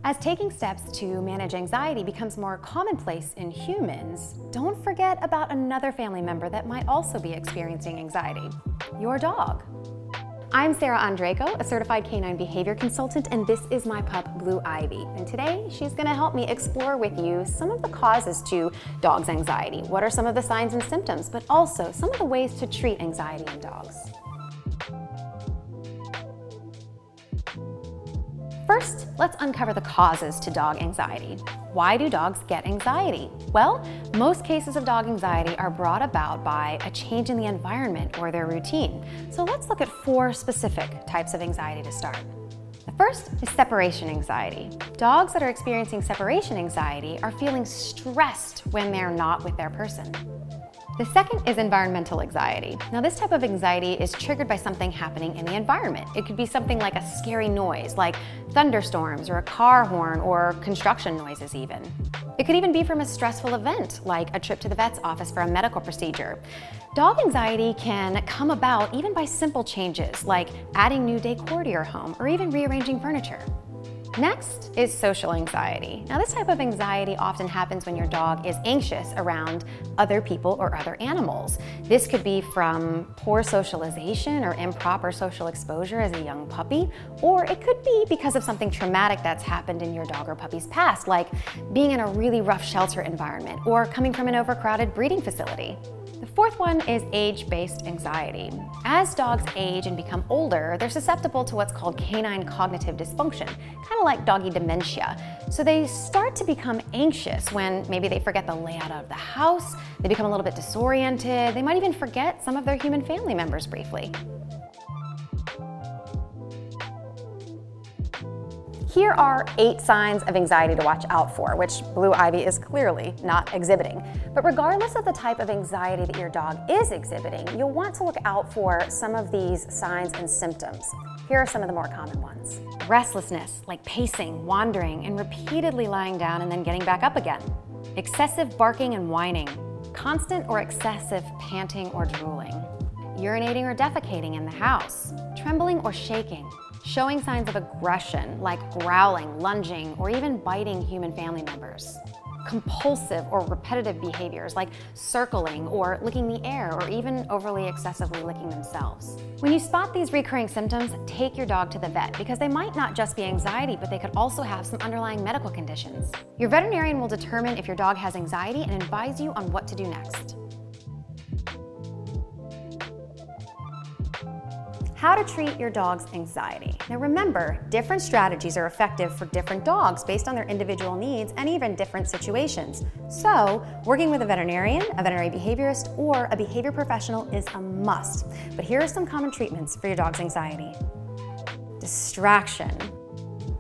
As taking steps to manage anxiety becomes more commonplace in humans, don't forget about another family member that might also be experiencing anxiety: your dog. I'm Sara Ondrako, a certified canine behavior consultant, and this is my pup, Blue Ivy. And today, she's gonna help me explore with you some of the causes to dogs' anxiety. What are some of the signs and symptoms, but also some of the ways to treat anxiety in dogs. First, let's uncover the causes to dog anxiety. Why do dogs get anxiety? Well, most cases of dog anxiety are brought about by a change in the environment or their routine. So let's look at 4 specific types of anxiety to start. The first is separation anxiety. Dogs that are experiencing separation anxiety are feeling stressed when they're not with their person. The second is environmental anxiety. Now, this type of anxiety is triggered by something happening in the environment. It could be something like a scary noise, like thunderstorms or a car horn or construction noises even. It could even be from a stressful event, like a trip to the vet's office for a medical procedure. Dog anxiety can come about even by simple changes, like adding new decor to your home or even rearranging furniture. Next is social anxiety. Now, this type of anxiety often happens when your dog is anxious around other people or other animals. This could be from poor socialization or improper social exposure as a young puppy, or it could be because of something traumatic that's happened in your dog or puppy's past, like being in a really rough shelter environment or coming from an overcrowded breeding facility. The fourth one is age-based anxiety. As dogs age and become older, they're susceptible to what's called canine cognitive dysfunction, kind of like doggy dementia. So they start to become anxious when maybe they forget the layout of the house, they become a little bit disoriented, they might even forget some of their human family members briefly. Here are 8 signs of anxiety to watch out for, which Blue Ivy is clearly not exhibiting. But regardless of the type of anxiety that your dog is exhibiting, you'll want to look out for some of these signs and symptoms. Here are some of the more common ones. Restlessness, like pacing, wandering, and repeatedly lying down and then getting back up again. Excessive barking and whining. Constant or excessive panting or drooling. Urinating or defecating in the house. Trembling or shaking. Showing signs of aggression, like growling, lunging, or even biting human family members. Compulsive or repetitive behaviors like circling or licking the air or even overly excessively licking themselves. When you spot these recurring symptoms, take your dog to the vet because they might not just be anxiety, but they could also have some underlying medical conditions. Your veterinarian will determine if your dog has anxiety and advise you on what to do next. How to treat your dog's anxiety. Now remember, different strategies are effective for different dogs based on their individual needs and even different situations. So, working with a veterinarian, a veterinary behaviorist, or a behavior professional is a must. But here are some common treatments for your dog's anxiety. Distraction.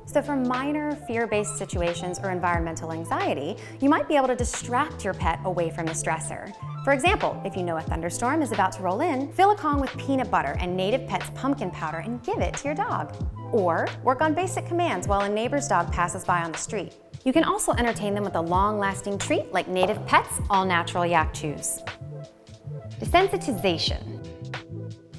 So for minor fear-based situations or environmental anxiety, you might be able to distract your pet away from the stressor. For example, if you know a thunderstorm is about to roll in, fill a Kong with peanut butter and Native Pet's pumpkin powder and give it to your dog. Or work on basic commands while a neighbor's dog passes by on the street. You can also entertain them with a long-lasting treat like Native Pet's all-natural yak chews. Desensitization.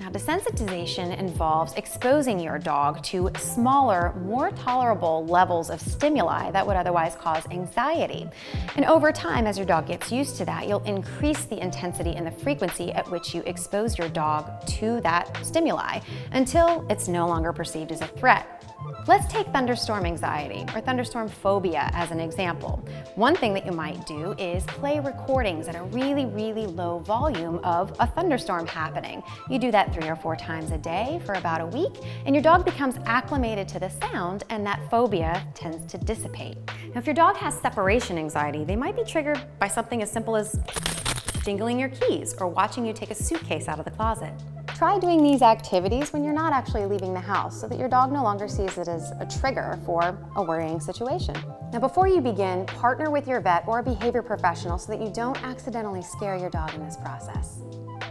Now, desensitization involves exposing your dog to smaller, more tolerable levels of stimuli that would otherwise cause anxiety. And over time, as your dog gets used to that, you'll increase the intensity and the frequency at which you expose your dog to that stimuli until it's no longer perceived as a threat. Let's take thunderstorm anxiety or thunderstorm phobia as an example. One thing that you might do is play recordings at a really, really low volume of a thunderstorm happening. You do that 3 or 4 times a day for about a week, and your dog becomes acclimated to the sound, and that phobia tends to dissipate. Now, if your dog has separation anxiety, they might be triggered by something as simple as jingling your keys or watching you take a suitcase out of the closet. Try doing these activities when you're not actually leaving the house so that your dog no longer sees it as a trigger for a worrying situation. Now, before you begin, partner with your vet or a behavior professional so that you don't accidentally scare your dog in this process.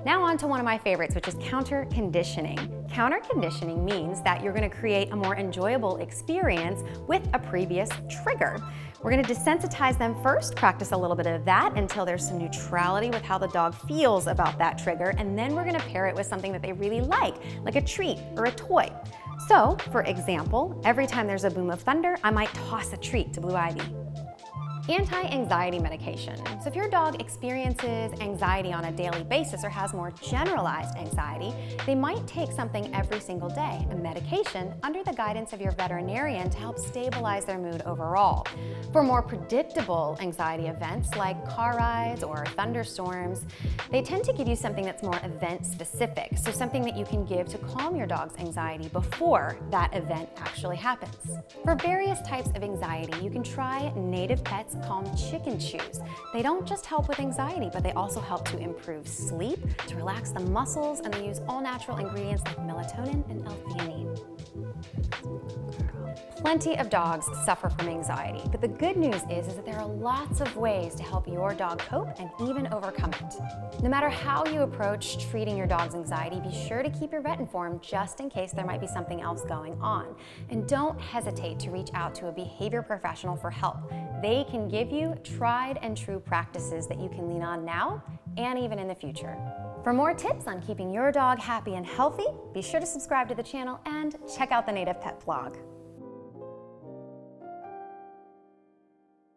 Now on to one of my favorites, which is counter conditioning. Counter conditioning means that you're going to create a more enjoyable experience with a previous trigger. We're going to desensitize them first, practice a little bit of that until there's some neutrality with how the dog feels about that trigger, and then we're going to pair it with something that they really like a treat or a toy. So, for example, every time there's a boom of thunder, I might toss a treat to Blue Ivy. Anti-anxiety medication. So if your dog experiences anxiety on a daily basis or has more generalized anxiety, they might take something every single day, a medication, under the guidance of your veterinarian to help stabilize their mood overall. For more predictable anxiety events like car rides or thunderstorms, they tend to give you something that's more event-specific, so something that you can give to calm your dog's anxiety before that event actually happens. For various types of anxiety, you can try Native Pets Calm Chicken Chews. They don't just help with anxiety, but they also help to improve sleep, to relax the muscles, and they use all natural ingredients like melatonin and L-theanine. Plenty of dogs suffer from anxiety, but the good news is that there are lots of ways to help your dog cope and even overcome it. No matter how you approach treating your dog's anxiety, be sure to keep your vet informed just in case there might be something else going on. And don't hesitate to reach out to a behavior professional for help. They can give you tried and true practices that you can lean on now and even in the future. For more tips on keeping your dog happy and healthy, be sure to subscribe to the channel and check out the Native Pet blog.